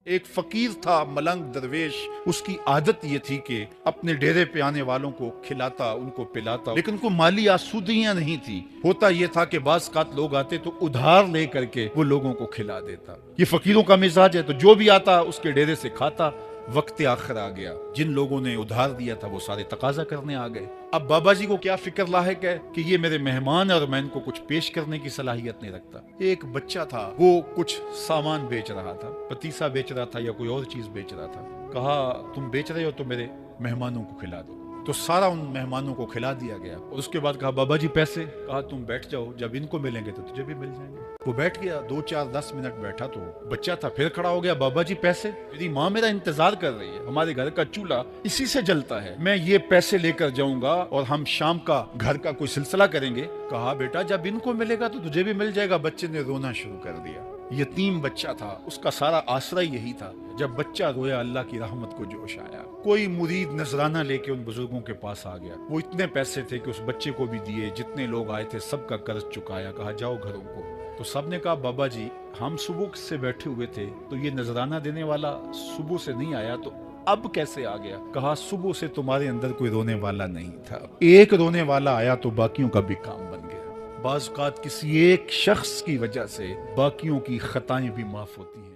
एक फकीर था, मलंग दरवेश। उसकी आदत ये थी कि अपने डेरे पे आने वालों को खिलाता, उनको पिलाता, लेकिन उनको माली आसूदियां नहीं थी। होता ये था कि बाज़ कात लोग आते तो उधार ले करके वो लोगों को खिला देता। ये फकीरों का मिजाज है, तो जो भी आता उसके डेरे से खाता। वक्त आखिर आ गया, जिन लोगों ने उधार दिया था वो सारे तकाजा करने आ गए। अब बाबा जी को क्या फिक्र लायक है कि ये मेरे मेहमान है और मैं इनको कुछ पेश करने की सलाहियत नहीं रखता। एक बच्चा था, वो कुछ सामान बेच रहा था, पतीसा बेच रहा था या कोई और चीज बेच रहा था। कहा, तुम बेच रहे हो तो मेरे मेहमानों को खिला दो। तो सारा उन मेहमानों को खिला दिया गया और उसके बाद कहा, बाबा जी पैसे? कहा, तुम बैठ जाओ, जब इनको मिलेंगे तो तुझे भी मिल जाएंगे। वो बैठ गया, 2 4 10 मिनट बैठा तो बच्चा था, फिर खड़ा हो गया, बाबा जी पैसे? मेरी माँ मेरा इंतजार कर रही है, हमारे घर का चूल्हा इसी से जलता है, मैं ये पैसे लेकर जाऊंगा और हम शाम का घर का कोई सिलसिला करेंगे। कहा, बेटा जब इनको मिलेगा तो तुझे भी मिल जाएगा। बच्चे ने रोना शुरू कर दिया। यतीम बच्चा था, उसका सारा आसरा यही था। जब बच्चा रोया, अल्लाह की रहमत को जोश आया। कोई मुरीद नजराना लेके उन बुजुर्गों के पास आ गया। वो इतने पैसे थे कि उस बच्चे को भी दिए, जितने लोग आए थे सबका कर्ज चुकाया। कहा, जाओ घरों को। तो सब ने कहा, बाबा जी हम सुबह से बैठे हुए थे तो ये नजराना देने वाला सुबह से नहीं आया, तो अब कैसे आ गया? कहा, सुबह से तुम्हारे अंदर कोई रोने वाला नहीं था, एक रोने वाला आया तो बाकियों का भी काम बन गया। बाज़ औक़ात किसी एक शख्स की वजह से बाकियों की खताएं भी माफ होती हैं।